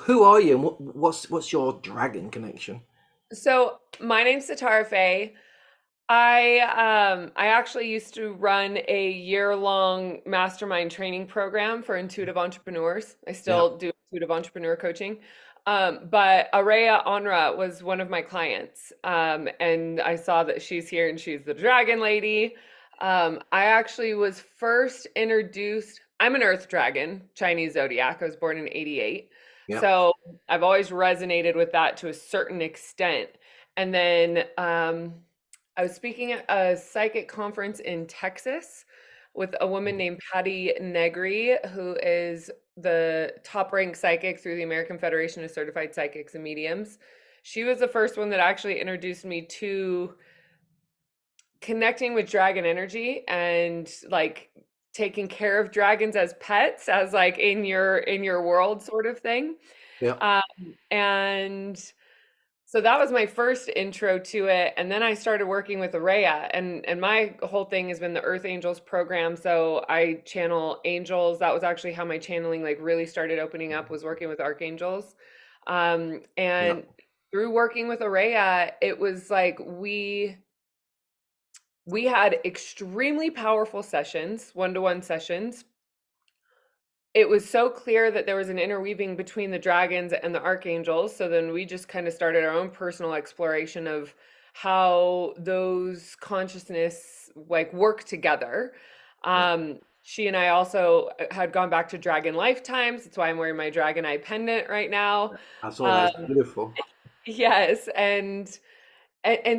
who are you and what's your dragon connection? So my name's Sitara Faye. I actually used to run a year-long mastermind training program for intuitive entrepreneurs. I Yeah. still do intuitive entrepreneur coaching. But Araya Onra was one of my clients. And I saw that she's here and she's the dragon lady. I actually was first introduced, I'm an earth dragon, Chinese zodiac. I was born in 88. Yeah. So I've always resonated with that to a certain extent. And then I was speaking at a psychic conference in Texas with a woman named Patty Negri, who is the top ranked psychic through the American Federation of Certified Psychics and Mediums. She was the first one that actually introduced me to connecting with dragon energy and like taking care of dragons as pets, as like in your world sort of thing. Yeah. Um, and so that was my first intro to it. And then I started working with Araya, and my whole thing has been the Earth Angels program. So I channel angels. That was actually how my channeling like really started opening up, was working with archangels. Yeah. And through working with Araya, it was like we had extremely powerful sessions, one-to-one sessions. It was so clear that there was an interweaving between the dragons and the archangels. So then we just kind of started our own personal exploration of how those consciousness like work together. Yeah. She and I also had gone back to dragon lifetimes. That's why I'm wearing my dragon eye pendant right now. I saw that. Um, It's beautiful. yes, and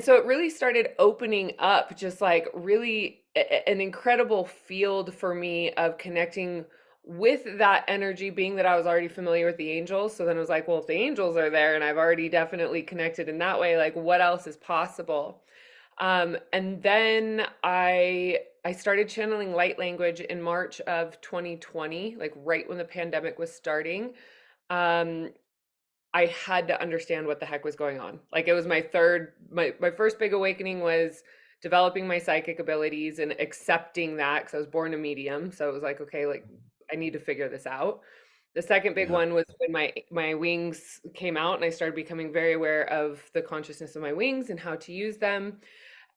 so it really started opening up just like really an incredible field for me of connecting with that energy, being that I was already familiar with the angels. So then I was like, well, if the angels are there and I've already definitely connected in that way, like what else is possible? And then I started channeling light language in March of 2020, like right when the pandemic was starting. Um, I had to understand what the heck was going on. Like it was my first big awakening was developing my psychic abilities and accepting that because I was born a medium. So it was like, okay, like I need to figure this out. The second big Yeah. one was when my wings came out and I started becoming very aware of the consciousness of my wings and how to use them.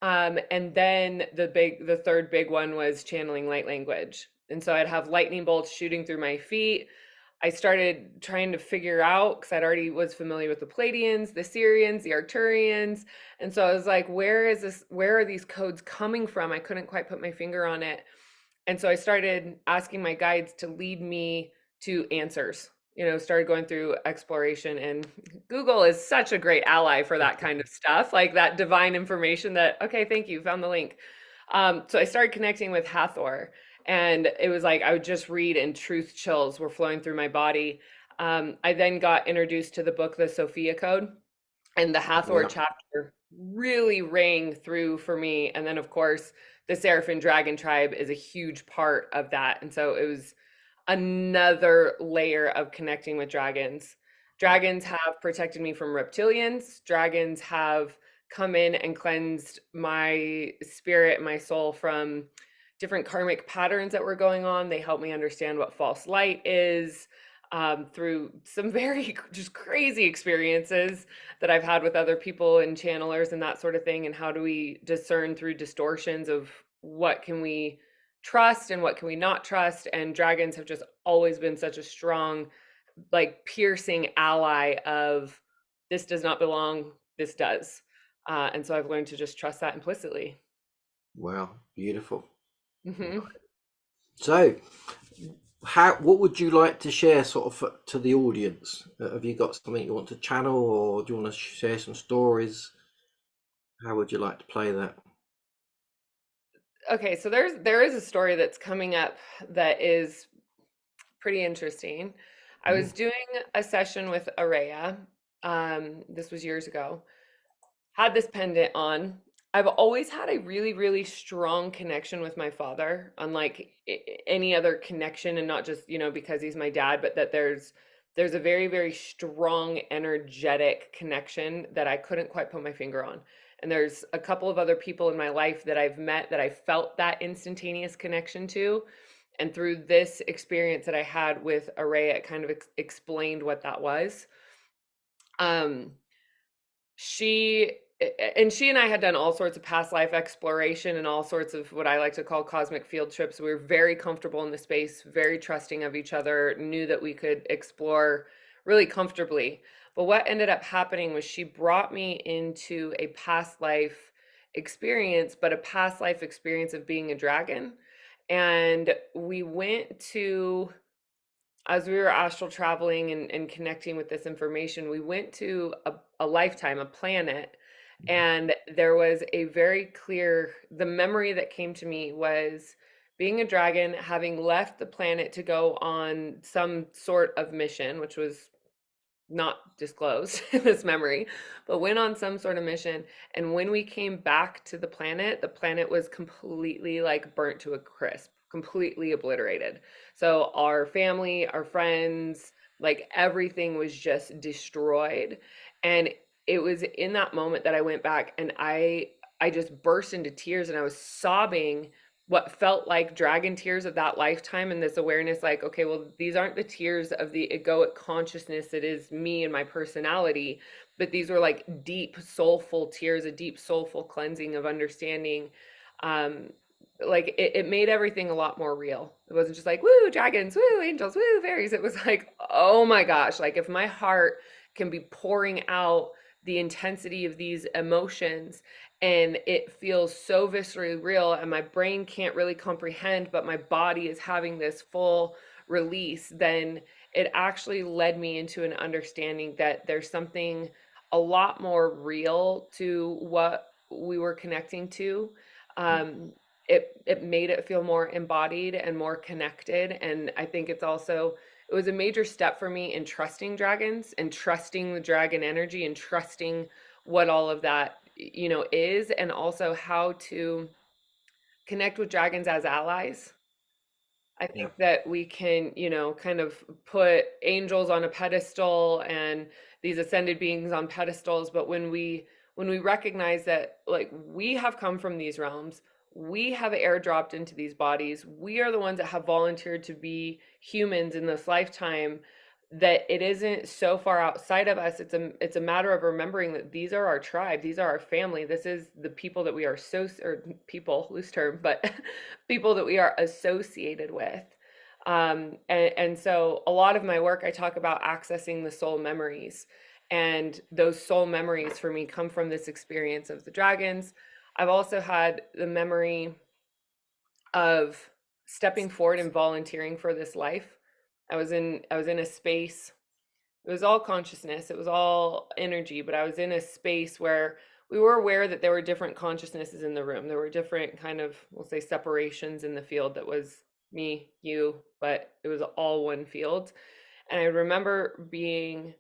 And then the third big one was channeling light language. And so I'd have lightning bolts shooting through my feet. I started trying to figure out because I'd already was familiar with the Palladians, the Syrians, the Arcturians. And so I was like, where are these codes coming from? I couldn't quite put my finger on it. And so I started asking my guides to lead me to answers. Started going through exploration, and Google is such a great ally for that kind of stuff, like that divine information that, okay, thank you, found the link. So I started connecting with Hathor, and it was like I would just read, and truth chills were flowing through my body. I then got introduced to the book, The Sophia Code, and the Hathor Yeah. chapter really rang through for me. And then, of course, the Seraphim Dragon Tribe is a huge part of that. And so it was another layer of connecting with dragons. Yeah. Dragons have protected me from reptilians. Dragons have come in and cleansed my spirit and my soul from different karmic patterns that were going on. They help me understand what false light is, through some very just crazy experiences that I've had with other people and channelers and that sort of thing. And how do we discern through distortions of what can we trust and what can we not trust? And dragons have just always been such a strong, like piercing ally of this does not belong, this does. And so I've learned to just trust that implicitly. Wow. Beautiful. Hmm. So, what would you like to share sort of to the audience? Have you got something you want to channel, or do you want to share some stories? How would you like to play that? Okay, so there is a story that's coming up that is pretty interesting. I Mhm. was doing a session with Araya. This was years ago. Had this pendant on. I've always had a really, really strong connection with my father, unlike any other connection, and not just, because he's my dad, but that there's a very, very strong energetic connection that I couldn't quite put my finger on. And there's a couple of other people in my life that I've met that I felt that instantaneous connection to. And through this experience that I had with Araya, it kind of explained what that was. Um, she she and I had done all sorts of past life exploration and all sorts of what I like to call cosmic field trips. We were very comfortable in the space, very trusting of each other, knew that we could explore really comfortably. But what ended up happening was she brought me into a past life experience, but a past life experience of being a dragon. And we went to, as we were astral traveling and connecting with this information, we went to a lifetime, a planet, and there was a very clear, the memory that came to me was being a dragon, having left the planet to go on some sort of mission, which was not disclosed in this memory, but went on some sort of mission. And when we came back to the planet was completely like burnt to a crisp, completely obliterated. So our family, our friends, like everything was just destroyed. And it was in that moment that I went back and I just burst into tears and I was sobbing what felt like dragon tears of that lifetime, and this awareness like, okay, well, these aren't the tears of the egoic consciousness that is me and my personality, but these were like deep soulful tears, a deep soulful cleansing of understanding. um like it made everything a lot more real. It wasn't just like woo dragons, woo angels, woo fairies. It was like, oh my gosh, like if my heart can be pouring out the intensity of these emotions and it feels so viscerally real and my brain can't really comprehend, but my body is having this full release, then it actually led me into an understanding that there's something a lot more real to what we were connecting to. um, it made it feel more embodied and more connected, and I think it's also, it was a major step for me in trusting dragons and trusting the dragon energy and trusting what all of that, is, and also how to connect with dragons as allies. I Yeah. think that we can, kind of put angels on a pedestal and these ascended beings on pedestals, but when we recognize that like we have come from these realms, we have airdropped into these bodies, we are the ones that have volunteered to be humans in this lifetime, that it isn't so far outside of us. It's a matter of remembering that these are our tribe, these are our family, this is the people that we are, so, or people, loose term, but people that we are associated with. And so a lot of my work, I talk about accessing the soul memories. And those soul memories for me come from this experience of the dragons. I've also had the memory of stepping forward and volunteering for this life. I was in a space, it was all consciousness, it was all energy, but I was in a space where we were aware that there were different consciousnesses in the room. There were different kind of, we'll say, separations in the field that was me, you, but it was all one field. And I remember being,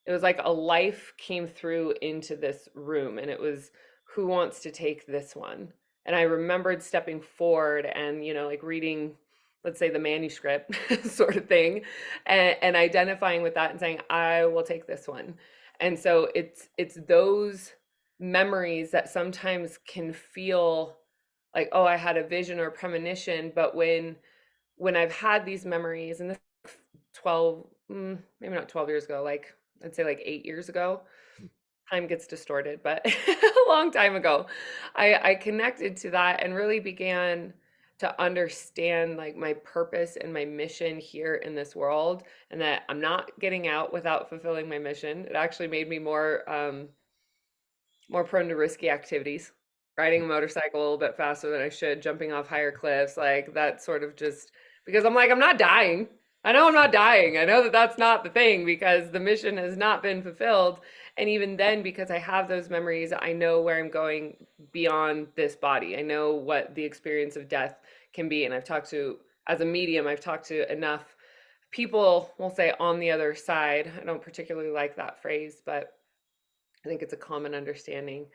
it was like a life came through into this room and it was, who wants to take this one? And I remembered stepping forward and, like reading, let's say, the manuscript sort of thing, and identifying with that and saying, I will take this one. And so it's those memories that sometimes can feel like, oh, I had a vision or a premonition, but when I've had these memories, and this 12, maybe not 12 years ago, like I'd say like 8 years ago. Time gets distorted, but a long time ago, I connected to that and really began to understand like my purpose and my mission here in this world, and that I'm not getting out without fulfilling my mission. It actually made me more prone to risky activities, riding a motorcycle a little bit faster than I should, jumping off higher cliffs, like that sort of, just because I'm like, I'm not dying. I know I'm not dying. I know that that's not the thing because the mission has not been fulfilled. And even then, because I have those memories, I know where I'm going beyond this body. I know what the experience of death can be. And I've talked to, as a medium, I've talked to enough people, we'll say, on the other side. I don't particularly like that phrase, but I think it's a common understanding,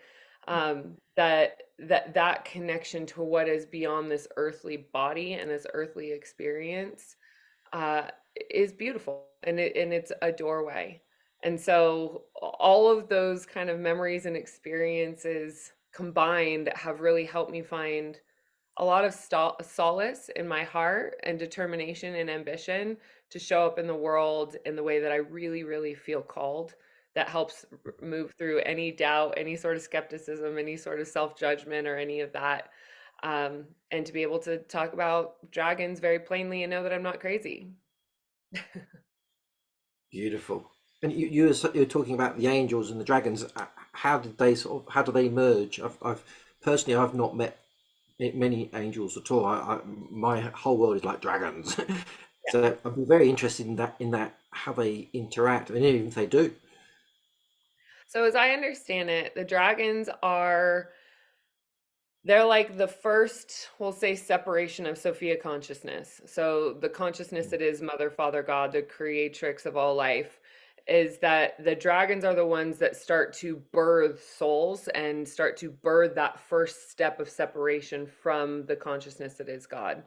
that connection to what is beyond this earthly body and this earthly experience, uh, is beautiful, and it's a doorway. And so all of those kind of memories and experiences combined have really helped me find a lot of solace in my heart and determination and ambition to show up in the world in the way that I really, really feel called. That helps move through any doubt, any sort of skepticism, any sort of self judgment, or any of that. And to be able to talk about dragons very plainly and know that I'm not crazy. Beautiful. And you're talking about the angels and the dragons. How did they how do they merge? I've personally I've not met many angels at all. My whole world is like dragons. So I'd be very interested in that how they interact, and even if they do. So as I understand it, the dragons are they're like the first, we'll say, separation of Sophia consciousness. So the consciousness that is Mother, Father, God, the creatrix of all life, is that the dragons are the ones that start to birth souls and start to birth that first step of separation from the consciousness that is God,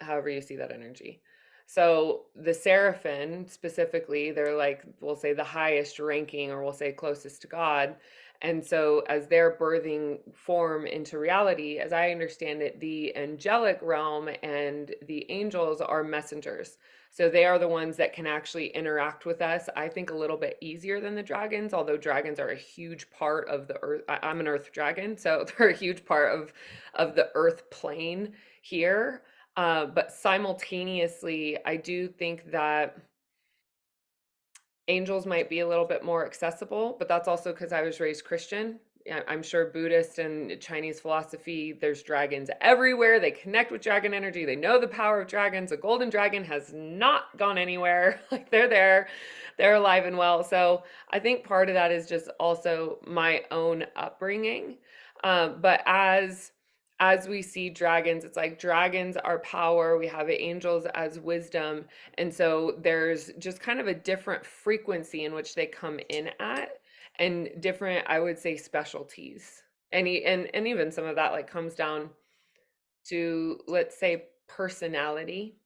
however you see that energy. So the seraphim specifically, they're like, we'll say the highest ranking, or we'll say closest to God. And so as they're birthing form into reality, as I understand it, the angelic realm and the angels are messengers. So they are the ones that can actually interact with us, I think, a little bit easier than the dragons, although dragons are a huge part of the earth. I'm an earth dragon, so they're a huge part of the earth plane here. But simultaneously, I do think that angels might be a little bit more accessible, but that's also because I was raised Christian. Yeah, I'm sure Buddhist and Chinese philosophy, there's dragons everywhere. They connect with dragon energy. They know the power of dragons. A golden dragon has not gone anywhere. Like they're there, they're alive and well. So I think part of that is just also my own upbringing. But as we see dragons, it's like dragons are power. We have angels as wisdom. And so there's just kind of a different frequency in which they come in at, and different, I would say, specialties. And even some of that like comes down to, let's say, personality.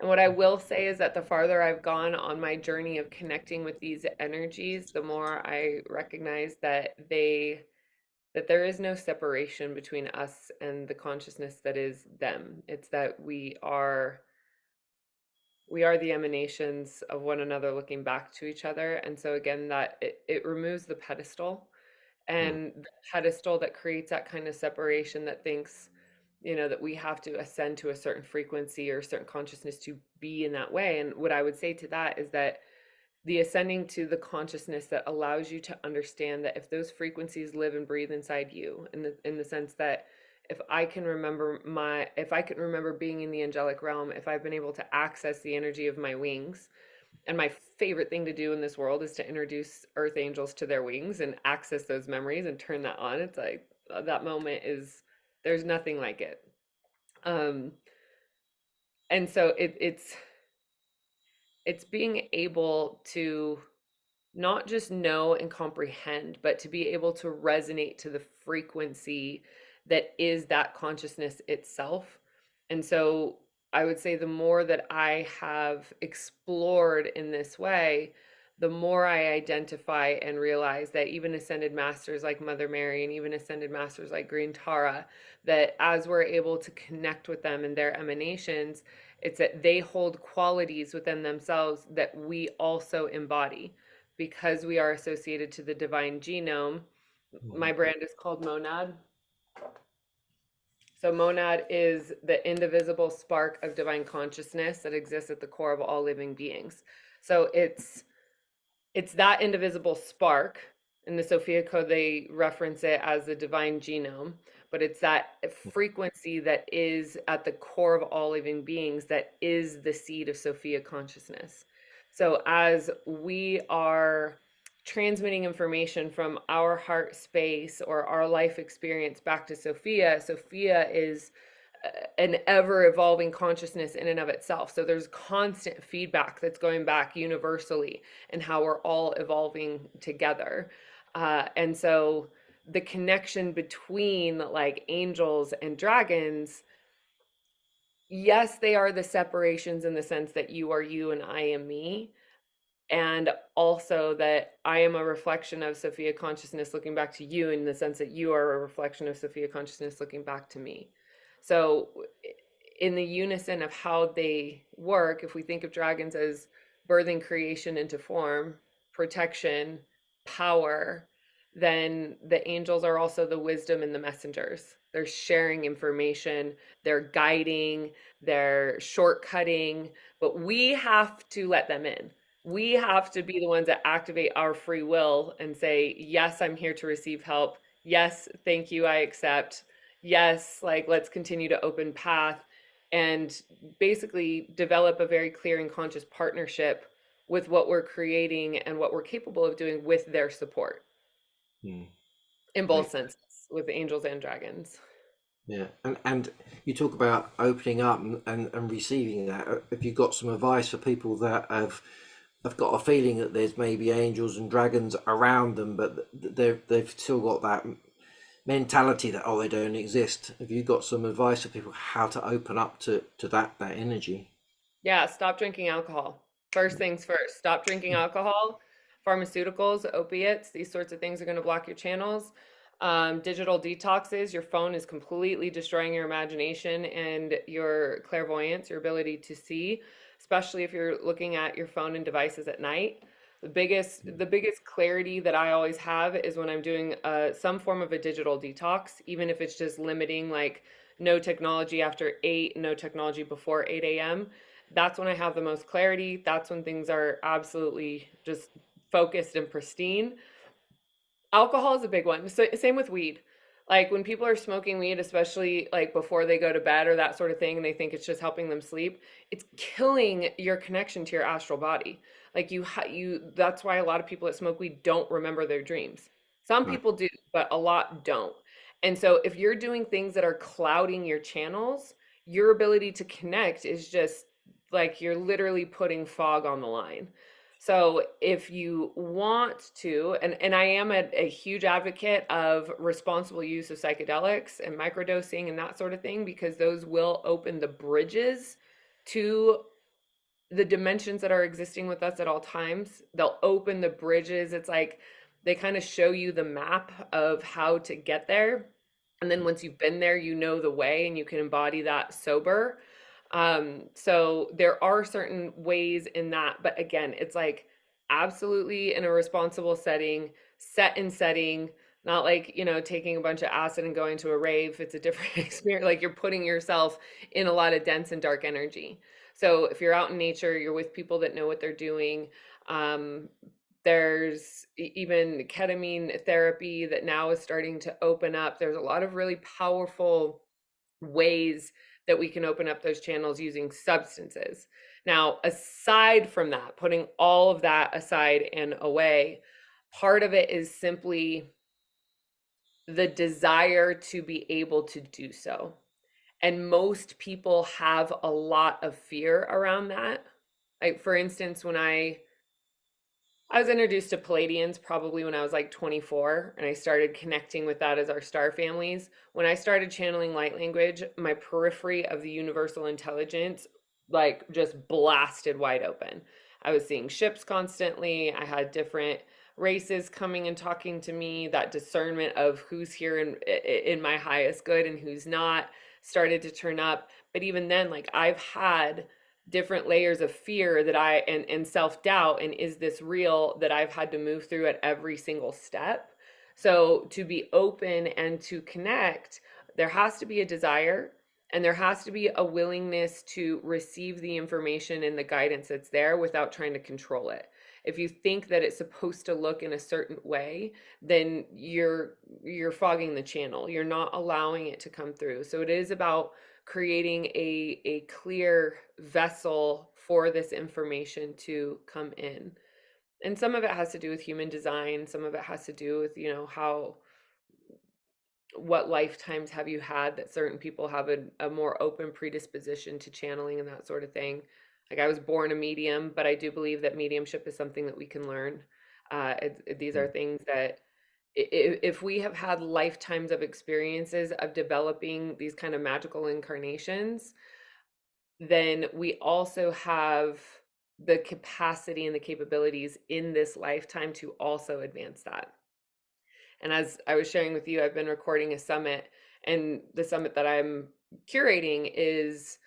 And what I will say is that the farther I've gone on my journey of connecting with these energies, the more I recognize that there is no separation between us and the consciousness that is them. It's that we are the emanations of one another looking back to each other. And so again, that it removes the pedestal, Mm. and the pedestal that creates that kind of separation, that thinks, that we have to ascend to a certain frequency or certain consciousness to be in that way. And what I would say to that is that the ascending to the consciousness that allows you to understand that if those frequencies live and breathe inside you, in the sense that if I can remember being in the angelic realm, if I've been able to access the energy of my wings, and my favorite thing to do in this world is to introduce earth angels to their wings and access those memories and turn that on. It's like that moment is, there's nothing like it. um and so it's being able to not just know and comprehend, but to be able to resonate to the frequency that is that consciousness itself. And so I would say the more that I have explored in this way, the more I identify and realize that even ascended masters like Mother Mary and even ascended masters like Green Tara, that as we're able to connect with them and their emanations, it's that they hold qualities within themselves that we also embody because we are associated to the divine genome. My Mhm. brand is called Monad. So, Monad is the indivisible spark of divine consciousness that exists at the core of all living beings. So, it's that indivisible spark. In the Sophia Code, they reference it as the divine genome, but it's that frequency that is at the core of all living beings that is the seed of Sophia consciousness. So, as we are transmitting information from our heart space or our life experience back to Sophia, Sophia is an ever evolving consciousness in and of itself. So there's constant feedback that's going back universally, and how we're all evolving together. And so the connection between like angels and dragons, yes, they are the separations in the sense that you are you and I am me. and also that I am a reflection of Sophia consciousness looking back to you, in the sense that you are a reflection of Sophia consciousness looking back to me. So, in the unison of how they work, if we think of dragons as birthing creation into form, protection, power, then the angels are also the wisdom and the messengers. They're sharing information, they're guiding, they're shortcutting, but we have to let them in. We have to be the ones that activate our free will and say, yes, I'm here to receive help. Yes, thank you, I accept. Yes, like let's continue to open path, and basically develop a very clear and conscious partnership with what we're creating and what we're capable of doing with their support, Mm. in both Great. senses, with angels and dragons. Yeah, and you talk about opening up and receiving that. Have you got some advice for people that have got a feeling that there's maybe angels and dragons around them, but they've still got that mentality that, oh, they don't exist? Have you got some advice for people how to open up to that energy? Yeah, stop drinking alcohol. First things first, stop drinking alcohol. Pharmaceuticals, opiates, these sorts of things are going to block your channels. Digital detoxes, your phone is completely destroying your imagination and your clairvoyance, your ability to see, especially if you're looking at your phone and devices at night. The biggest clarity that I always have is when I'm doing some form of a digital detox, even if it's just limiting, like no technology after 8, no technology before 8 a.m. That's when I have the most clarity. That's when things are absolutely just focused and pristine. Alcohol is a big one. So, same with weed. Like when people are smoking weed, especially like before they go to bed or that sort of thing, and they think it's just helping them sleep, it's killing your connection to your astral body. Like that's why a lot of people that smoke weed don't remember their dreams. Some Right. people do, but a lot don't. And so if you're doing things that are clouding your channels, your ability to connect is just like you're literally putting fog on the line. So if you want to, and I am a huge advocate of responsible use of psychedelics and microdosing and that sort of thing, because those will open the bridges to the dimensions that are existing with us at all times. They'll open the bridges. It's like they kind of show you the map of how to get there. And then once you've been there, you know the way and you can embody that sober. So there are certain ways in that, but again, it's like absolutely in a responsible setting, set in setting, not like, taking a bunch of acid and going to a rave. It's a different experience. Like you're putting yourself in a lot of dense and dark energy. So if you're out in nature, you're with people that know what they're doing. Um, there's even ketamine therapy that now is starting to open up. There's a lot of really powerful ways that we can open up those channels using substances. Now, aside from that, putting all of that aside and away, part of it is simply the desire to be able to do so. And most people have a lot of fear around that. Like, for instance, when I was introduced to Palladians probably when I was like 24, and I started connecting with that as our star families. When I started channeling light language, my periphery of the universal intelligence like just blasted wide open. I was seeing ships constantly. I had different races coming and talking to me. That discernment of who's here in my highest good and who's not started to turn up. But even then, like I've had different layers of fear that and self-doubt, and is this real, that I've had to move through at every single step. So to be open and to connect, there has to be a desire, and there has to be a willingness to receive the information and the guidance that's there without trying to control it. If you think that it's supposed to look in a certain way, then you're fogging the channel. You're not allowing it to come through. So it is about creating a clear vessel for this information to come in. And some of it has to do with human design, some of it has to do with, how what lifetimes have you had that certain people have a more open predisposition to channeling and that sort of thing. Like I was born a medium, but I do believe that mediumship is something that we can learn. These are things that if we have had lifetimes of experiences of developing these kind of magical incarnations, then we also have the capacity and the capabilities in this lifetime to also advance that. And as I was sharing with you, I've been recording a summit, and the summit that I'm curating is,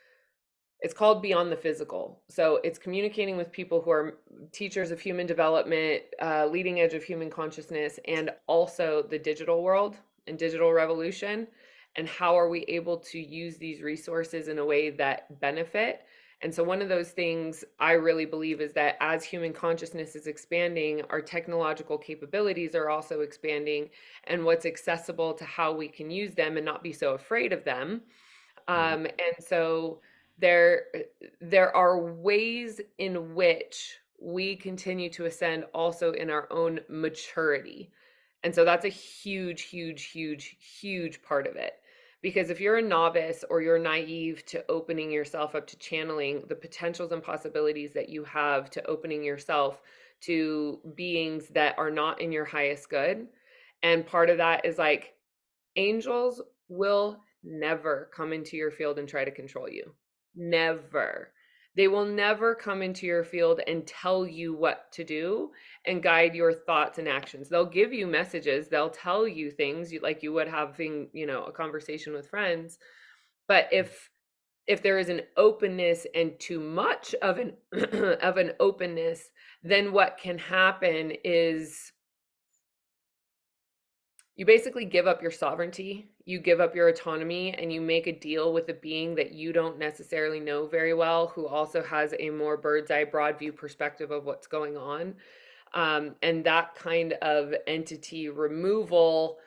it's called Beyond the Physical. So it's communicating with people who are teachers of human development, leading edge of human consciousness, and also the digital world and digital revolution. And how are we able to use these resources in a way that benefit? And so, one of those things I really believe is that as human consciousness is expanding, our technological capabilities are also expanding, and what's accessible to how we can use them and not be so afraid of them. And so there there are ways in which we continue to ascend also in our own maturity. And so that's a huge, huge, huge, huge part of it. Because if you're a novice or you're naive to opening yourself up to channeling the potentials and possibilities that you have to opening yourself to beings that are not in your highest good, and part of that is like, angels will never come into your field and try to control you. Never. They will never come into your field and tell you what to do and guide your thoughts and actions. They'll give you messages, they'll tell you things like you would having, a conversation with friends. But if there is an openness and too much of an of an openness, then what can happen is you basically give up your sovereignty, you give up your autonomy, and you make a deal with a being that you don't necessarily know very well, who also has a more bird's eye, broad view perspective of what's going on. And that kind of entity removal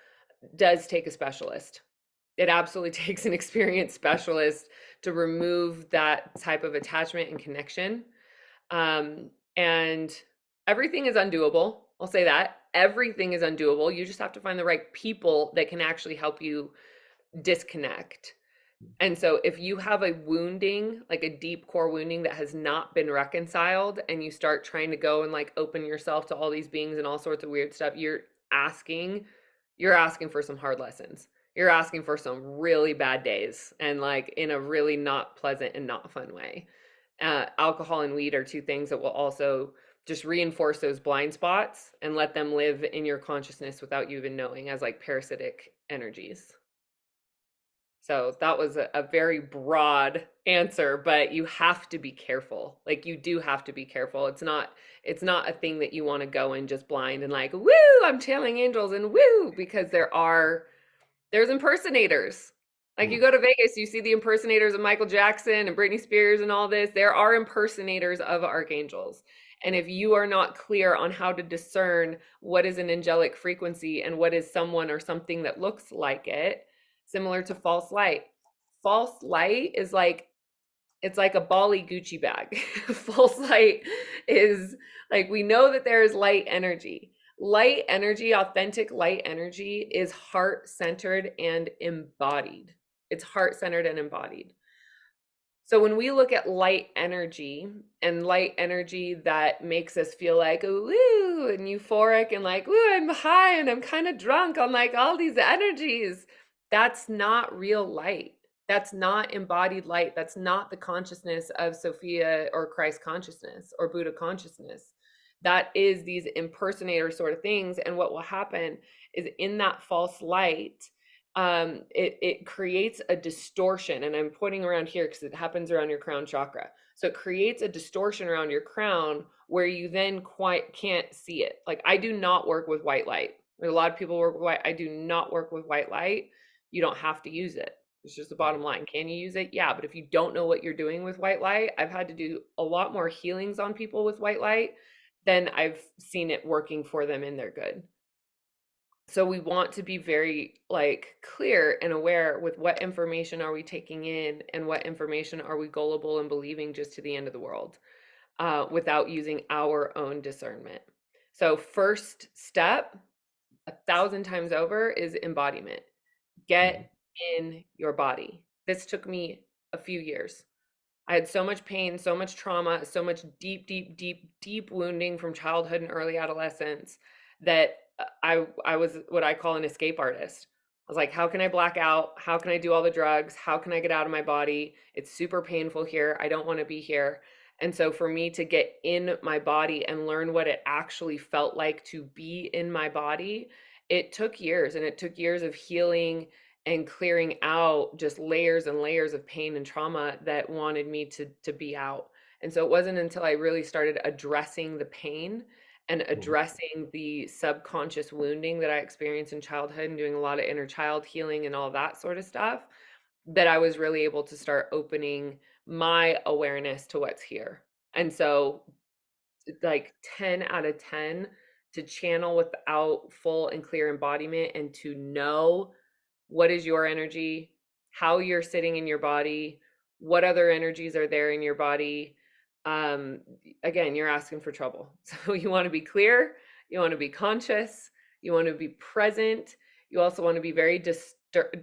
does take a specialist. It absolutely takes an experienced specialist to remove that type of attachment and connection. And everything is undoable. I'll say that. Everything is undoable. You just have to find the right people that can actually help you disconnect. And so if you have a wounding, like a deep core wounding that has not been reconciled, and you start trying to go and like open yourself to all these beings and all sorts of weird stuff, asking you're asking for some hard lessons. You're asking for some really bad days, and like in a really not pleasant and not fun way. Alcohol and weed are two things that will also just reinforce those blind spots and let them live in your consciousness without you even knowing, as like parasitic energies. So that was a very broad answer, but you have to be careful. Like, you do have to be careful. It's not a thing that you want to go in just blind and like, woo, I'm channeling angels and woo, because there's impersonators. Like, you go to Vegas, you see the impersonators of Michael Jackson and Britney Spears and all this. There are impersonators of archangels. And if you are not clear on how to discern what is an angelic frequency and what is someone or something that looks like it, similar to false light. False light is like, it's like a Bali Gucci bag. False light is like, we know that there is light energy. Light energy, authentic light energy, is heart centered and embodied. It's heart centered and embodied. So when we look at light energy, and light energy that makes us feel like woo and euphoric and like, woo, I'm high and I'm kind of drunk on like all these energies, that's not real light. That's not embodied light. That's not the consciousness of Sophia or Christ consciousness or Buddha consciousness. That is these impersonator sort of things. And what will happen is, in that false light, it creates a distortion, and I'm pointing around here because it happens around your crown chakra. So it creates a distortion around your crown where you then quite can't see it. Like, I do not work with white light. There's a lot of people work with white. I do not work with white light. You don't have to use it. It's just the bottom line. Can you use it? Yeah, but if you don't know what you're doing with white light, I've had to do a lot more healings on people with white light than I've seen it working for them in their good. So we want to be very like clear and aware with what information are we taking in, and what information are we gullible and believing just to the end of the world, without using our own discernment. So first step, 1,000 times over, is embodiment. Get in your body. This took me a few years. I had so much pain, so much trauma, so much deep, deep, deep, deep wounding from childhood and early adolescence that I was what I call an escape artist. I was like, how can I black out? How can I do all the drugs? How can I get out of my body? It's super painful here. I don't want to be here. And so for me to get in my body and learn what it actually felt like to be in my body, it took years, and it took years of healing and clearing out just layers and layers of pain and trauma that wanted me to be out. And so it wasn't until I really started addressing the pain and Mm. addressing the subconscious wounding that I experienced in childhood and doing a lot of inner child healing and all that sort of stuff that I was really able to start opening my awareness to what's here. And so, like 10 out of 10 to channel without full and clear embodiment and to know what is your energy, how you're sitting in your body, what other energies are there in your body. Um, Again, you're asking for trouble. So you want to be clear, you want to be conscious, you want to be present, you also want to be very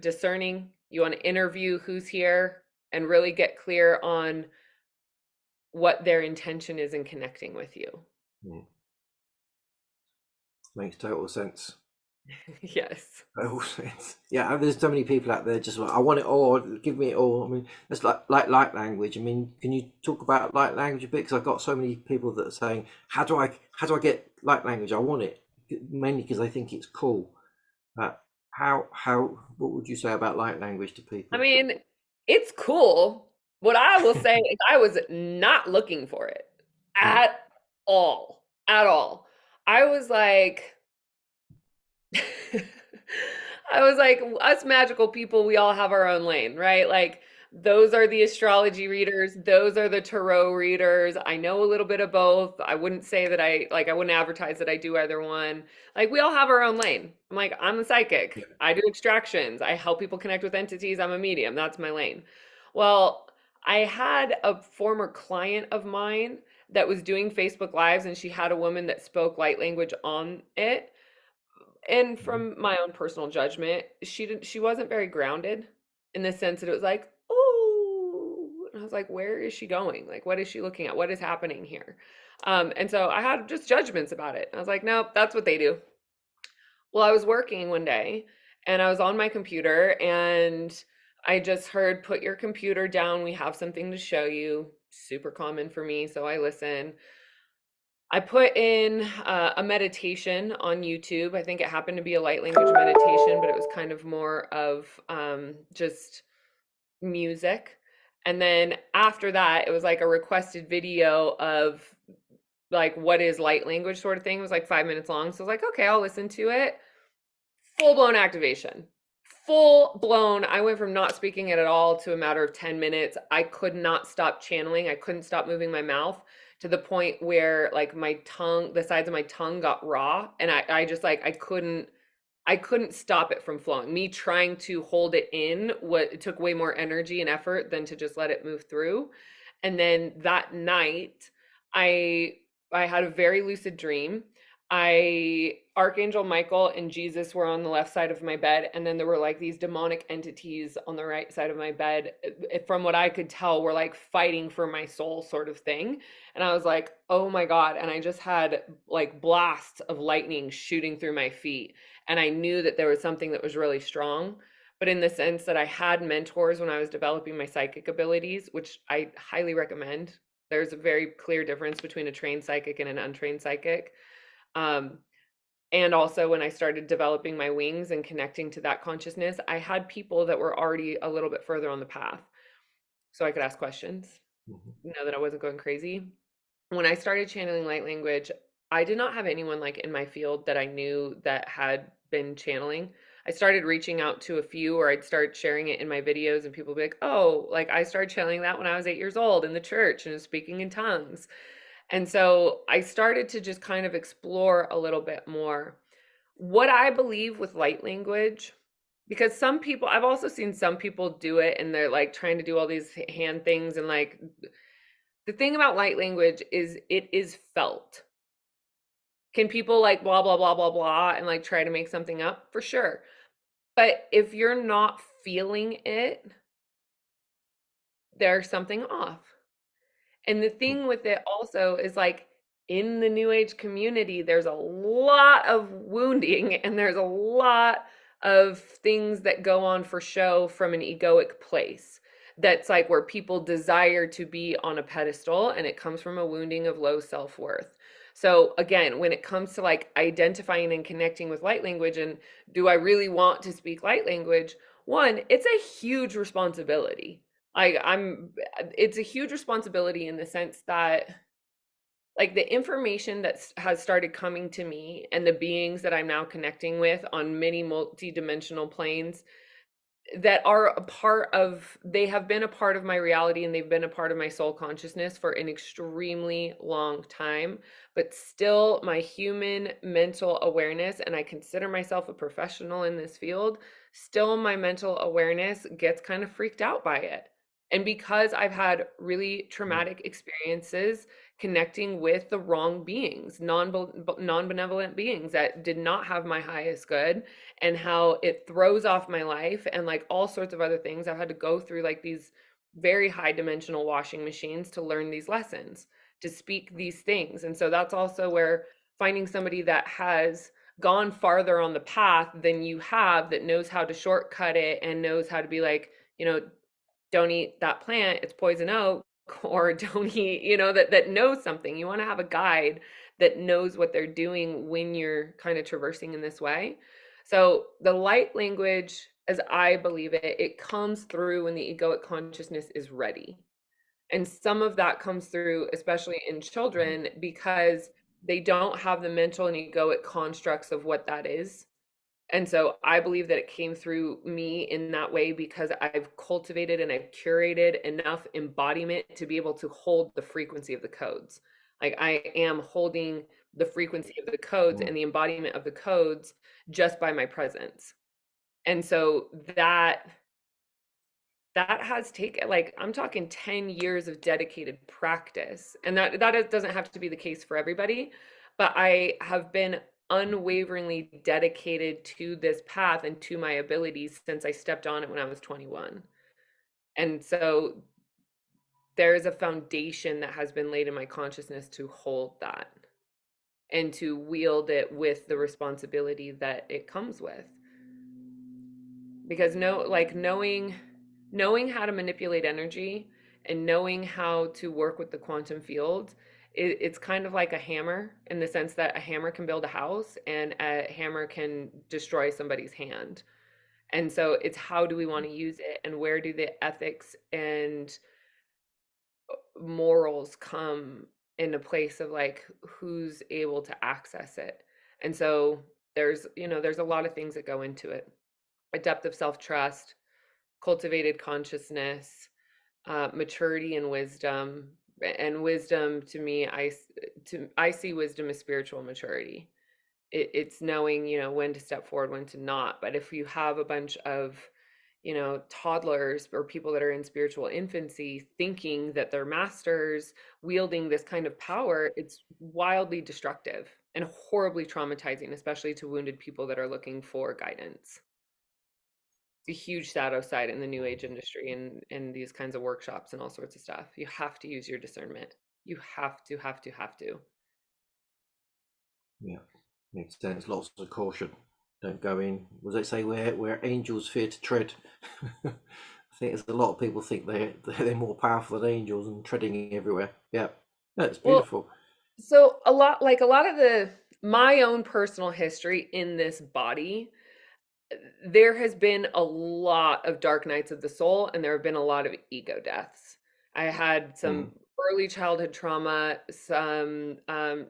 discerning. You want to interview who's here and really get clear on what their intention is in connecting with you. Mm. Makes total sense. Yes. Total sense. Yeah, and there's so many people out there just like, I want it all, give me it all. I mean, it's like light language. I mean, can you talk about light language a bit? Because I've got so many people that are saying, how do I get light language? I want it, mainly because they think it's cool. What would you say about light language to I people? mean, it's cool. What I will say is I was not looking for it Mm. at all. At all. I was like, I was like, us magical people, we all have our own lane, right? Like, those are the astrology readers, those are the tarot readers. I know a little bit of both. I wouldn't say that I wouldn't advertise that I do either one. Like, we all have our own lane. I'm like, I'm the psychic. Yeah. I do extractions. I help people connect with entities. I'm a medium. That's my lane. Well, I had a former client of mine that was doing Facebook Lives, and she had a woman that spoke light language on it. And Mhm. from my own personal judgment, she wasn't very grounded in the sense that it was like, "Oh," and I was like, "Where is she going? Like, what is she looking at? What is happening here?" And so I had just judgments about it. I was like, "Nope, that's what they do." Well, I was working one day and I was on my computer and I just heard, "Put your computer down. We have something to show you." Super common for me, so I listen. I put in a meditation on YouTube. I think it happened to be a light language meditation, but it was kind of more of just music. And then after that, it was like a requested video of like what is light language sort of thing. It was like 5 minutes long. So I was like, okay, I'll listen to it. Full blown activation. Full blown. I went from not speaking it at all to a matter of 10 minutes. I could not stop channeling. I couldn't stop moving my mouth to the point where like my tongue, the sides of my tongue got raw. And I just like, I couldn't stop it from flowing. Me trying to hold it in, it took way more energy and effort than to just let it move through. And then that night, I I had a very lucid dream. I Archangel Michael and Jesus were on the left side of my bed, and then there were like these demonic entities on the right side of my bed. From what I could tell, were like fighting for my soul, sort of thing. And I was like, "Oh my God." And I just had like blasts of lightning shooting through my feet. And I knew that there was something that was really strong, but in the sense that I had mentors when I was developing my psychic abilities, which I highly recommend. There's a very clear difference between a trained psychic and an untrained psychic. Um, and also, when I started developing my wings and connecting to that consciousness, I had people that were already a little bit further on the path. So I could ask questions, Mhm. know that I wasn't going crazy. When I started channeling light language, I did not have anyone like in my field that I knew that had been channeling. I started reaching out to a few, or I'd start sharing it in my videos, and people would be like, "Oh, like I started channeling that when I was 8 years old in the church and was speaking in tongues." And so I started to just kind of explore a little bit more what I believe with light language. Because some people, I've also seen some people do it and they're like trying to do all these hand things. And like the thing about light language is it is felt. Can people like blah, blah, blah, blah, blah, and like try to make something up? For sure. But if you're not feeling it, there's something off. And the Mm. thing with it also is like in the new age community, there's a lot of wounding and there's a lot of things that go on for show from an egoic place that's like where people desire to be on a pedestal, and it comes from a wounding of low self-worth. So again, when it comes to like identifying and connecting with light language and do I really want to speak light language? One, it's a huge responsibility. I'm it's a huge responsibility in the sense that like the information that has started coming to me and the beings that I'm now connecting with on many multi-dimensional planes that are a part of, they have been a part of my reality and they've been a part of my soul consciousness for an extremely long time, but still my human mental awareness, and I consider myself a professional in this field, still my mental awareness gets kind of freaked out by it. And because I've had really Mm. traumatic experiences connecting with the wrong beings, non-benevolent beings that did not have my highest good, and how it throws off my life and like all sorts of other things. I've had to go through like these very high dimensional washing machines to learn these lessons, to speak these things. And so that's also where finding somebody that has gone farther on the path than you have, that knows how to shortcut it and knows how to be like, you know, don't eat that plant, it's poison oak, or don't eat, that knows something. You want to have a guide that knows what they're doing when you're kind of traversing in this way. So the light language, as I believe it, it comes through when the egoic consciousness is ready. And some of that comes through, especially in Mm. children, because they don't have the mental and egoic constructs of what that is. And so I believe that it came through me in that way because I've cultivated and I've curated enough embodiment to be able to hold the frequency of the codes. Like I am holding the frequency of the codes Mm. and the embodiment of the codes just by my presence. And so that has taken, like, I'm talking 10 years of dedicated practice. And doesn't have to be the case for everybody, but I have been unwaveringly dedicated to this path and to my abilities since I stepped on it when I was 21. And so there is a foundation that has been laid in my consciousness to hold that and to wield it with the responsibility that it comes with. Because knowing how to manipulate energy and knowing how to work with the quantum field, it's kind of like a hammer in the sense that a hammer can build a house and a hammer can destroy somebody's hand. And so it's how do we want to use it and where do the ethics and morals come in a place of like who's able to access it. And so there's a lot of things that go into it. A depth of self-trust, cultivated consciousness, maturity and wisdom. And wisdom to me, I see wisdom as spiritual maturity. It's knowing, when to step forward, when to not. But if you have a bunch of, toddlers or people that are in spiritual infancy thinking that they're masters, wielding this kind of power, it's wildly destructive and horribly traumatizing, especially to wounded people that are looking for guidance. It's a huge shadow side in the new age industry and these kinds of workshops and all sorts of stuff. You have to use your discernment. You have to. Yeah, makes sense. Lots of caution. Don't go in. Was they say where angels fear to tread? I think there's a lot of people think they're more powerful than angels and treading everywhere. Yeah, no, it's Well, beautiful. so a lot of the my own personal history in this body, there has been a lot of dark nights of the soul and there have been a lot of ego deaths. I had Mm. some early childhood trauma, some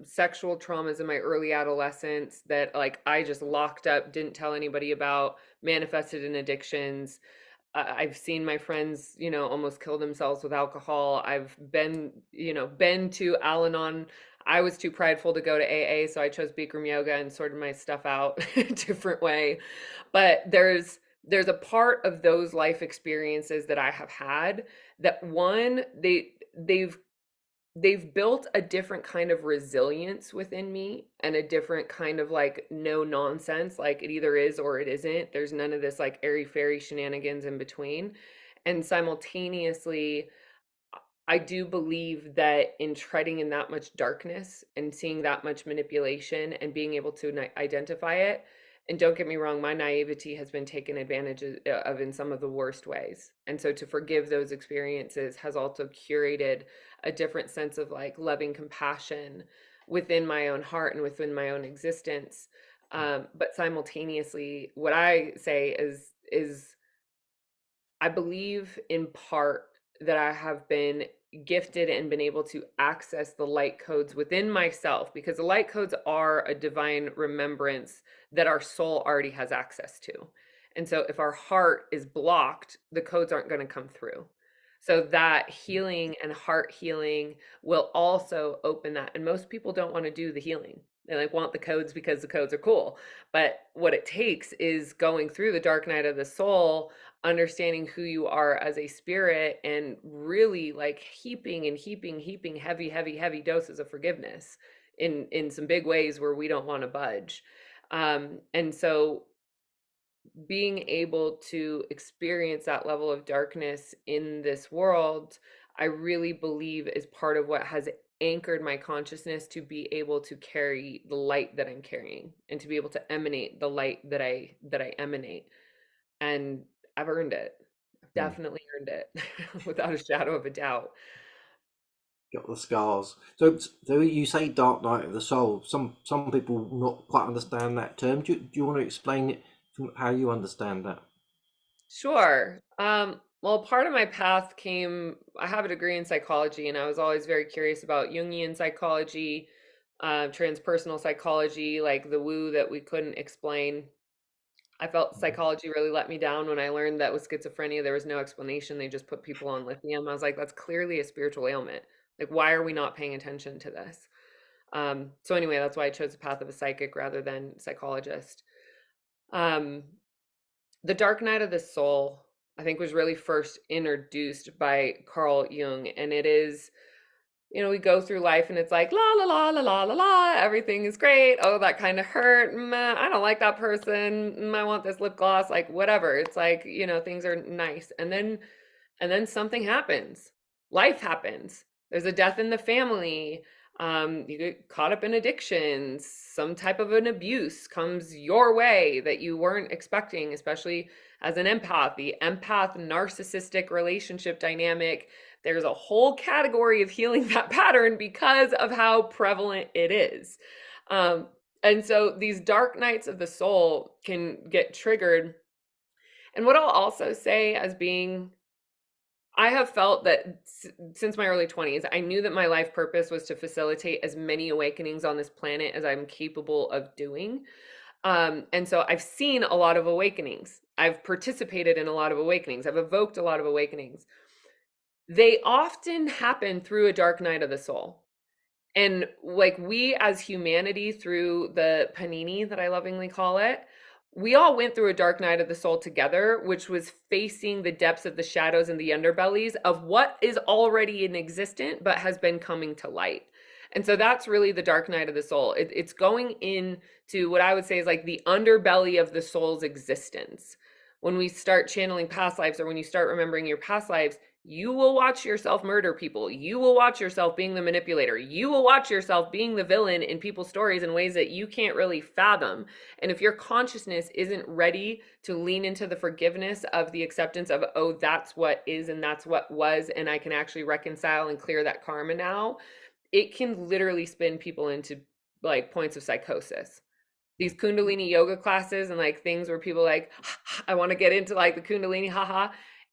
sexual traumas in my early adolescence that like I just locked up, didn't tell anybody about, manifested in addictions. I've seen my friends, almost kill themselves with alcohol. I've been to Al-Anon. I was too prideful to go to AA, so I chose Bikram yoga and sorted my stuff out a different way. But there's a part of those life experiences that I have had that one, they've built a different kind of resilience within me and a different kind of like no nonsense, like it either is or it isn't. There's none of this like airy fairy shenanigans in between. And simultaneously, I do believe that in treading in that much darkness and seeing that much manipulation and being able to identify it And don't get me wrong, my naivety has been taken advantage of in some of the worst ways. And so to forgive those experiences has also curated a different sense of like loving compassion within my own heart and within my own existence. But simultaneously, what I say is I believe in part that I have been gifted and been able to access the light codes within myself, because the light codes are a divine remembrance that our soul already has access to. And so if our heart is blocked, the codes aren't going to come through. So that healing and heart healing will also open that. And most people don't want to do the healing. They like want the codes because the codes are cool. But what it takes is going through the dark night of the soul, understanding who you are as a spirit, and really like heaping heavy doses of forgiveness in some big ways where we don't want to budge. And so being able to experience that level of darkness in this world, I really believe is part of what has anchored my consciousness to be able to carry the light that I'm carrying and to be able to emanate the light that I emanate. And I've earned it. I've Mm. definitely earned it without a shadow of a doubt. Got the scars. So you say dark night of the soul. Some people not quite understand that term. Do you want to explain it from how you understand that? Sure. Well, part of my path came, I have a degree in psychology, and I was always very curious about Jungian psychology, transpersonal psychology, like the woo that we couldn't explain. I felt psychology really let me down when I learned that with schizophrenia, there was no explanation. They just put people on lithium. I was like, that's clearly a spiritual ailment. Like, why are we not paying attention to this? So anyway, that's why I chose the path of a psychic rather than psychologist. Um, the Dark Night of the Soul, I think, was really first introduced by Carl Jung, and it is, we go through life and it's like la la la la la la la, everything is great. Oh, that kind of hurt. I don't like that person. I want this lip gloss. Like whatever. It's like, things are nice, and then something happens. Life happens. There's a death in the family. You get caught up in addictions. Some type of an abuse comes your way that you weren't expecting, especially as an empath. The empath narcissistic relationship dynamic. There's a whole category of healing that pattern because of how prevalent it is. Um, and so these dark nights of the soul can get triggered. And what I'll also say as being, I have felt that since my early 20s, I knew that my life purpose was to facilitate as many awakenings on this planet as I'm capable of doing. And so I've seen a lot of awakenings. I've participated in a lot of awakenings. I've evoked a lot of awakenings. They often happen through a dark night of the soul. And like we as humanity, through the panini that I lovingly call it, we all went through a dark night of the soul together, which was facing the depths of the shadows and the underbellies of what is already in existent but has been coming to light. And so that's really the dark night of the soul. It's going into what I would say is like the underbelly of the soul's existence. When we start channeling past lives, or when you start remembering your past lives, you will watch yourself murder people. You will watch yourself being the manipulator. You will watch yourself being the villain in people's stories in ways that you can't really fathom. And if your consciousness isn't ready to lean into the forgiveness of the acceptance of, oh, that's what is and that's what was, and I can actually reconcile and clear that karma now, it can literally spin people into like points of psychosis. These Kundalini yoga classes and like things where people like, I want to get into like the Kundalini, haha.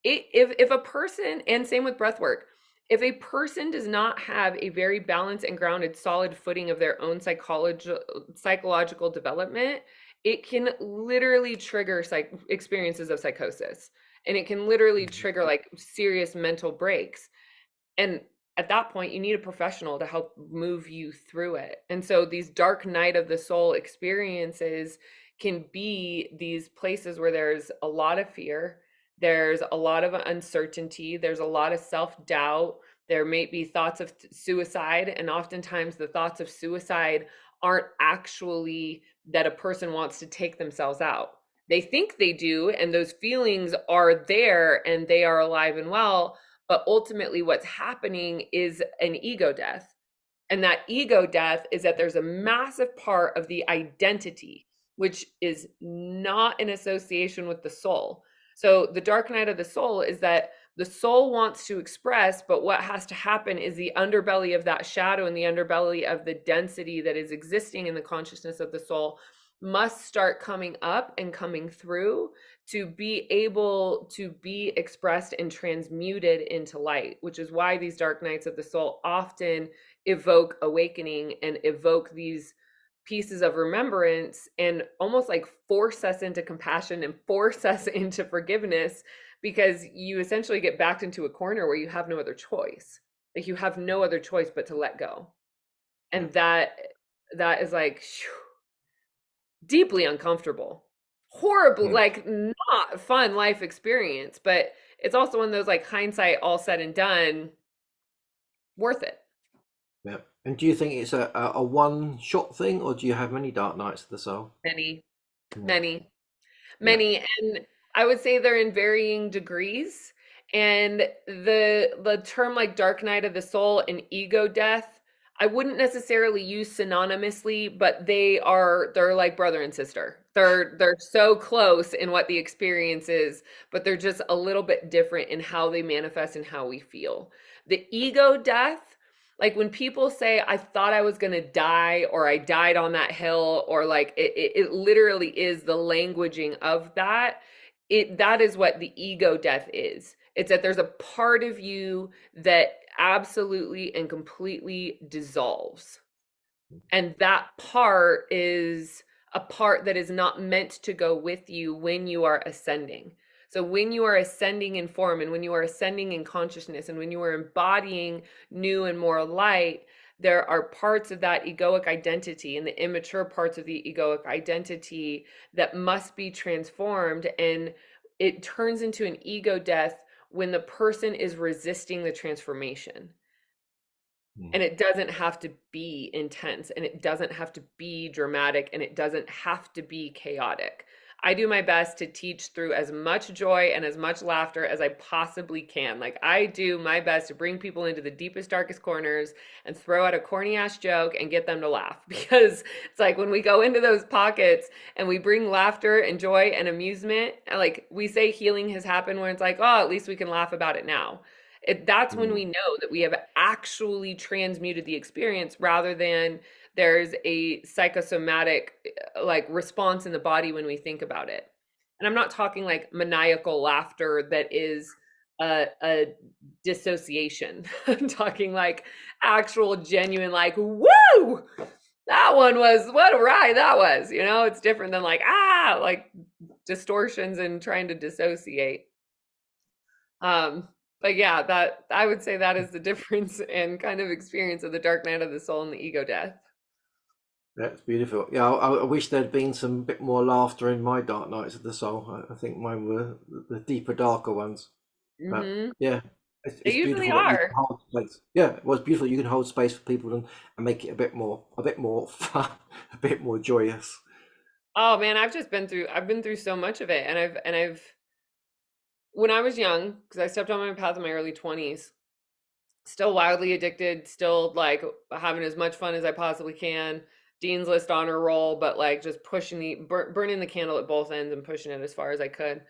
If a person, and same with breath work, if a person does not have a very balanced and grounded, solid footing of their own psychological development, it can literally trigger experiences of psychosis, and it can literally trigger like serious mental breaks. And at that point, you need a professional to help move you through it. And so these dark night of the soul experiences can be these places where there's a lot of fear, there's a lot of uncertainty, there's a lot of self-doubt, there may be thoughts of suicide, and oftentimes the thoughts of suicide aren't actually that a person wants to take themselves out. They think they do, and those feelings are there and they are alive and well, but ultimately what's happening is an ego death. And that ego death is that there's a massive part of the identity, which is not in association with the soul. So the dark night of the soul is that the soul wants to express, but what has to happen is the underbelly of that shadow and the underbelly of the density that is existing in the consciousness of the soul must start coming up and coming through to be able to be expressed and transmuted into light, which is why these dark nights of the soul often evoke awakening and evoke these pieces of remembrance and almost like force us into compassion and force us into forgiveness, because you essentially get backed into a corner where you have no other choice. Like you have no other choice but to let go. Yeah. And that is like deeply uncomfortable. Horrible, Mm. like not fun life experience, but it's also one of those like hindsight all said and done, worth it. Yeah. And do you think it's a one shot thing, or do you have many dark nights of the soul? Many, Yeah. many. Yeah. Many, and I would say they're in varying degrees. And the term like dark night of the soul and ego death, I wouldn't necessarily use synonymously, but they're like brother and sister. They're so close in what the experience is, but they're just a little bit different in how they manifest and how we feel. The ego death, like when people say I thought I was going to die or I died on that hill, or like it literally is the languaging of that. That is what the ego death is. It's that there's a part of you that absolutely and completely dissolves, and that part is a part that is not meant to go with you when you are ascending. So when you are ascending in form and when you are ascending in consciousness and when you are embodying new and more light, there are parts of that egoic identity and the immature parts of the egoic identity that must be transformed. And it turns into an ego death when the person is resisting the transformation. Mm. And it doesn't have to be intense and it doesn't have to be dramatic and it doesn't have to be chaotic. I do my best to teach through as much joy and as much laughter as I possibly can. Like I do my best to bring people into the deepest, darkest corners and throw out a corny ass joke and get them to laugh. Because it's like when we go into those pockets and we bring laughter and joy and amusement, like we say healing has happened when it's like, oh, at least we can laugh about it now. That's when Mm. we know that we have actually transmuted the experience rather than there's a psychosomatic like response in the body when we think about it. And I'm not talking like maniacal laughter that is a dissociation. I'm talking like actual genuine like woo, that one was, what a ride that was. It's different than like like distortions and trying to dissociate. Um, but yeah, that I would say that is the difference and kind of experience of the dark night of the soul and the ego death. That's beautiful. Yeah, I wish there'd been some bit more laughter in my dark nights of the soul. I think mine were the deeper, darker ones. But Hmm. yeah, They it's usually beautiful that you can are. hold space. Yeah, it was beautiful. You can hold space for people and make it a bit more fun, a bit more joyous. Oh man, I've been through so much of it, and I've when I was young, because I stepped on my path in my early 20s, still wildly addicted, still like having as much fun as I possibly can. Dean's List honor roll, but like just pushing burning the candle at both ends and pushing it as far as I could.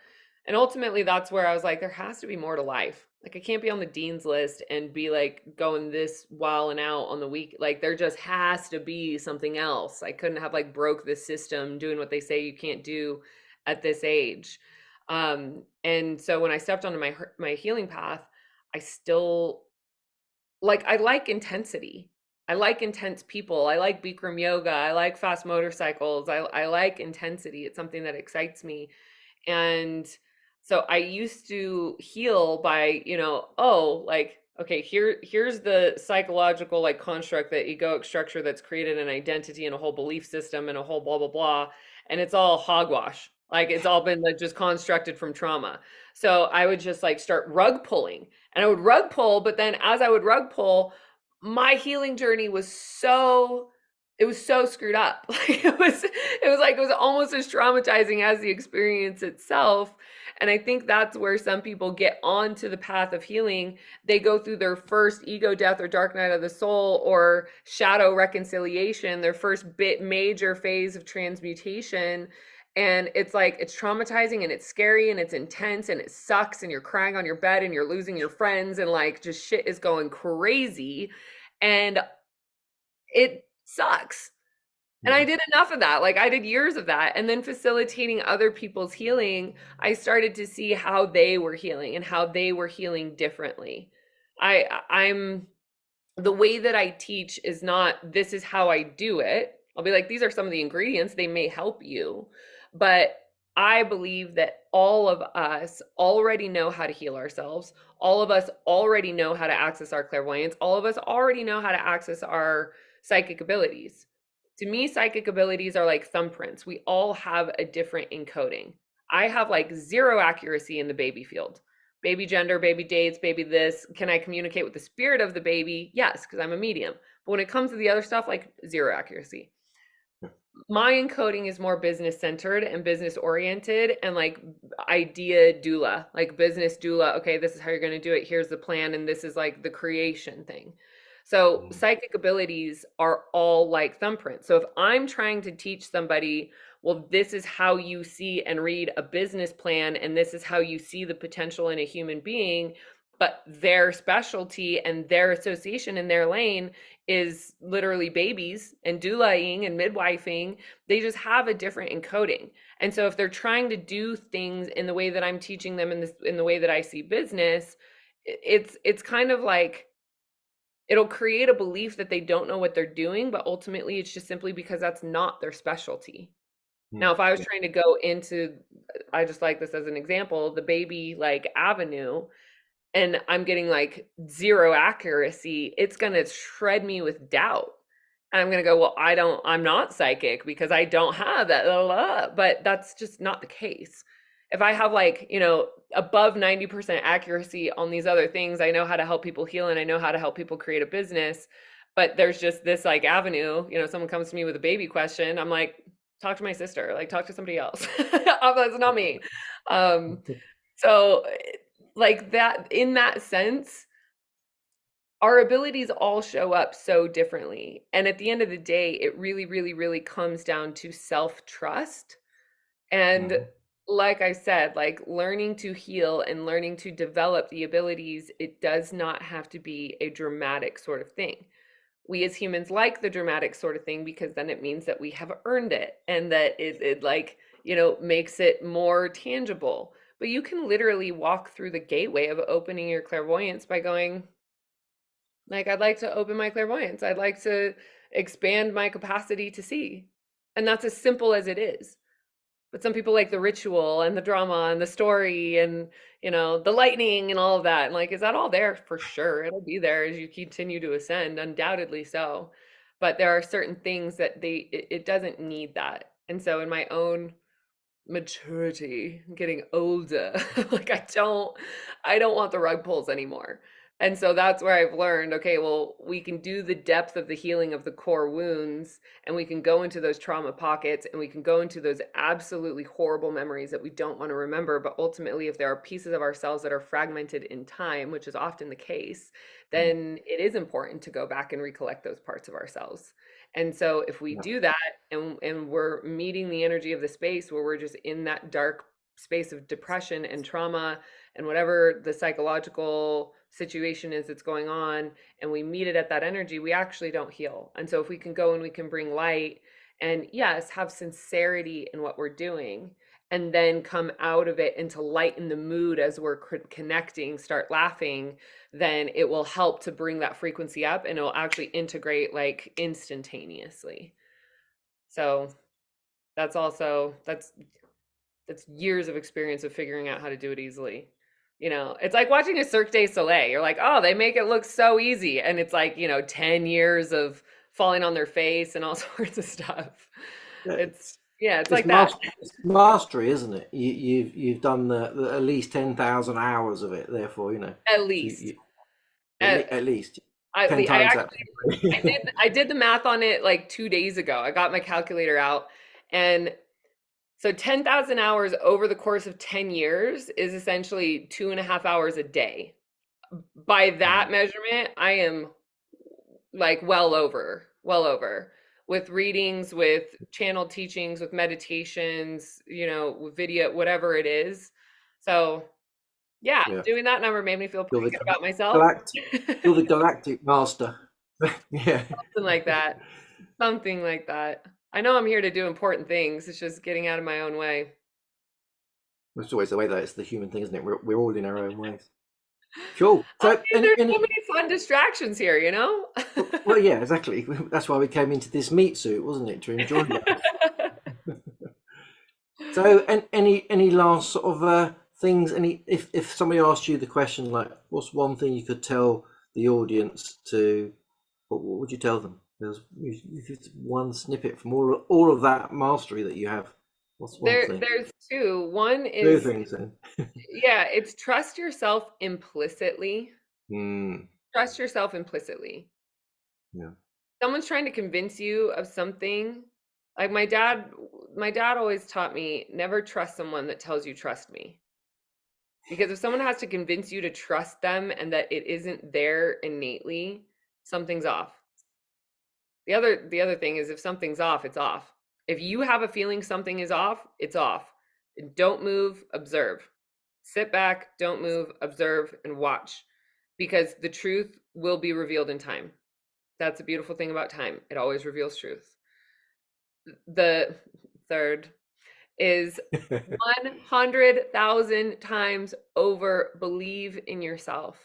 And ultimately, that's where I was like, there has to be more to life. Like I can't be on the Dean's List and be like going this while and out on the week. Like there just has to be something else. I couldn't have like broke this system doing what they say you can't do at this age. And so when I stepped onto my healing path, I still like I like intensity. I like intense people. I like Bikram yoga. I like fast motorcycles. I like intensity. It's something that excites me. And so I used to heal by, oh, like, okay, here's the psychological like construct, that egoic structure that's created an identity and a whole belief system and a whole blah blah blah. And it's all hogwash. Like it's all been like just constructed from trauma. So I would just like start rug pulling and I would rug pull, but then as I would rug pull, my healing journey was so it was so screwed up. Like it was almost as traumatizing as the experience itself. And I think that's where some people get onto the path of healing. They go through their first ego death or dark night of the soul or shadow reconciliation, their first bit major phase of transmutation. And it's like it's traumatizing and it's scary and it's intense and it sucks and you're crying on your bed and you're losing your friends and like just shit is going crazy. And it sucks. And I Mm. did enough of that. Like I did years of that. And then facilitating other people's healing, I started to see how they were healing and how they were healing differently. I'm the way that I teach is not this is how I do it. I'll be like, these are some of the ingredients, they may help you. But I believe that all of us already know how to heal ourselves. All of us already know how to access our clairvoyance. All of us already know how to access our psychic abilities. To me, psychic abilities are like thumbprints. We all have a different encoding. I have like zero accuracy in the baby field. Baby gender, baby dates, baby this. Can I communicate with the spirit of the baby? Yes, because I'm a medium. But when it comes to the other stuff, like zero accuracy. My encoding is more business centered and business oriented and like idea doula, like business doula. Okay, this is how you're going to do it. Here's the plan. And this is like the creation thing. So Mm. psychic abilities are all like thumbprints. So if I'm trying to teach somebody, well, this is how you see and read a business plan, and this is how you see the potential in a human being, but their specialty and their association in their lane is literally babies and doulaing and midwifing. They just have a different encoding. And so if they're trying to do things in the way that I'm teaching them in the way that I see business, it's kind of like it'll create a belief that they don't know what they're doing, but ultimately it's just simply because that's not their specialty. Now, Mm. if I was Yeah. trying to go into, I just like this as an example, the baby like avenue, and I'm getting like zero accuracy, it's going to shred me with doubt. And I'm going to go, well, I'm not psychic because I don't have that. Blah, blah, blah. But that's just not the case. If I have like, above 90% accuracy on these other things, I know how to help people heal and I know how to help people create a business. But there's just this like avenue, someone comes to me with a baby question. I'm like, talk to my sister, like talk to somebody else. That's not me. Um, so like that in that sense, our abilities all show up so differently. And at the end of the day, it really, really, really comes down to self-trust. And Mhm. like I said, like learning to heal and learning to develop the abilities, it does not have to be a dramatic sort of thing. We as humans like the dramatic sort of thing because then it means that we have earned it and that it like, makes it more tangible. But you can literally walk through the gateway of opening your clairvoyance by going, like, I'd like to open my clairvoyance. I'd like to expand my capacity to see. And that's as simple as it is. But some people like the ritual and the drama and the story and, the lightning and all of that. And like, is that all there? For sure. It'll be there as you continue to ascend, undoubtedly so. But there are certain things that it doesn't need that. And so in my own maturity, getting older, like I don't want the rug pulls anymore. And so that's where I've learned, okay, well, we can do the depth of the healing of the core wounds and we can go into those trauma pockets and we can go into those absolutely horrible memories that we don't want to remember. But ultimately, if there are pieces of ourselves that are fragmented in time, which is often the case, Mm. then it is important to go back and recollect those parts of ourselves. And so if we Yeah. do that and we're meeting the energy of the space where we're just in that dark space of depression and trauma and whatever the psychological situation is that's going on, and we meet it at that energy, we actually don't heal. And so if we can go and we can bring light and yes, have sincerity in what we're doing, and then come out of it into lighten the mood as we're connecting, start laughing, then it will help to bring that frequency up and it'll actually integrate like instantaneously. So that's also that's years of experience of figuring out how to do it easily. It's like watching a Cirque du Soleil. You're like, oh, they make it look so easy. And it's like, 10 years of falling on their face and all sorts of stuff. Yeah, Yeah, it's it's like that. mastery, isn't it? You've done the at least 10,000 hours of it. Therefore, At so least. at At, least. 10 I times that. actually I did the math on it like 2 days ago. I got my calculator out, and so 10,000 hours over the course of 10 years is essentially 2.5 hours a day. By that Mm, measurement, I am like well over with readings, with channel teachings, with meditations, with video, whatever it is. So, yeah, yeah. doing that number made me feel You're pretty the good about myself. galactic, you're the galactic master. Yeah. Something like that. Something like that. I know I'm here to do important things. It's just getting out of my own way. It's always the way that it's the human thing, isn't it? We're all in our own ways. Cool. Oh, So, dude, there's so many fun distractions here, you know? well, yeah, exactly. That's why we came into this meat suit, wasn't it? To enjoy life. So, and any last sort of things? Any if somebody asked you the question like, what's one thing you could tell the audience to? What would you tell them? There's if it's one snippet from all of that mastery that you have. What's one thing? There's two. One Two is, things then. yeah, it's trust yourself implicitly. Mm, Trust yourself implicitly. yeah. Someone's trying to convince you of something. Like my dad always taught me never trust someone that tells you trust me. Because if someone has to convince you to trust them and that it isn't there innately, something's off. The other thing is if something's off, it's off. If you have a feeling something is off, it's off. Don't move, observe. Sit back, don't move, observe, and watch. Because the truth will be revealed in time. That's a beautiful thing about time. It always reveals truth. The third is 100,000 times over believe in yourself.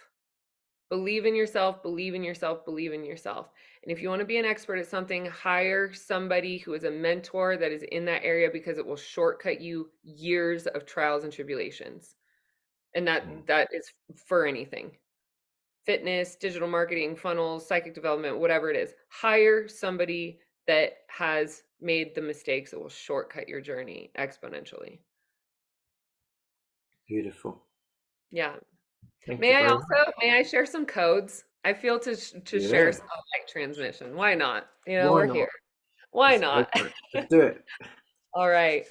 Believe in yourself, believe in yourself, believe in yourself. And if you want to be an expert at something, hire somebody who is a mentor that is in that area because it will shortcut you years of trials and tribulations. And that is for anything. Fitness, digital marketing, funnels, psychic development, whatever it is. Hire somebody that has made the mistakes that will shortcut your journey exponentially. Beautiful. Yeah. Thank you very much. May I share some codes? I feel to share Yeah. some light transmission. Why not? Why We're here. not? Why Let's go not? for it. Let's do it. All right.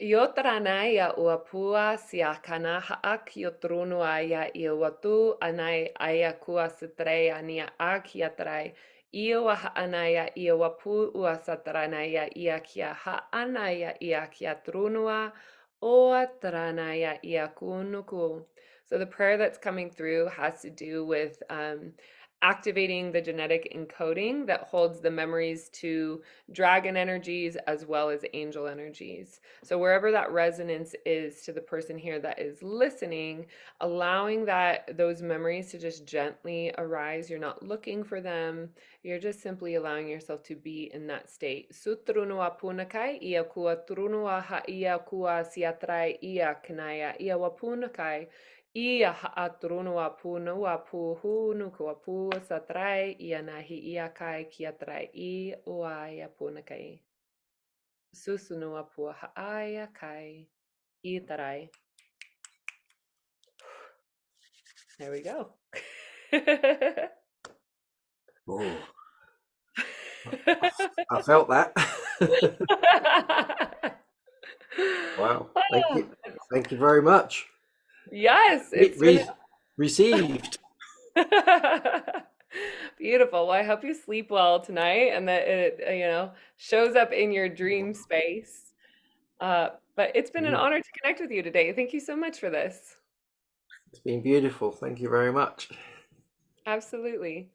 Yotranaya uapua siakana haak yotrunuaya iwatu anai ayakua sitrei ania ak yatrai Iwa anaya iwapu uasatranaya iakia ha anaya iakia trunua o tranaya iakunuku. So the prayer that's coming through has to do with activating the genetic encoding that holds the memories to dragon energies as well as angel energies. So wherever that resonance is to the person here that is listening, allowing those memories to just gently arise. You're not looking for them. You're just simply allowing yourself to be in that state. Sutrunua punakai, ia kua trunua ha ia kua siatrai ia kanaya ia wapunakai. Ia ha'atrunua punua puhunu kua pu satrai ia nahi ia kai kiatrai I uaia punakai. Susunua pua ha'aia kai I tarai. There we go. Oh, I felt that. Wow. Thank you. Thank you very much. Yes, Re- it's been re- Received. beautiful. Well, I hope you sleep well tonight and that it, shows up in your dream space. But it's been an Yeah. honor to connect with you today. Thank you so much for this. It's been beautiful. Thank you very much. Absolutely.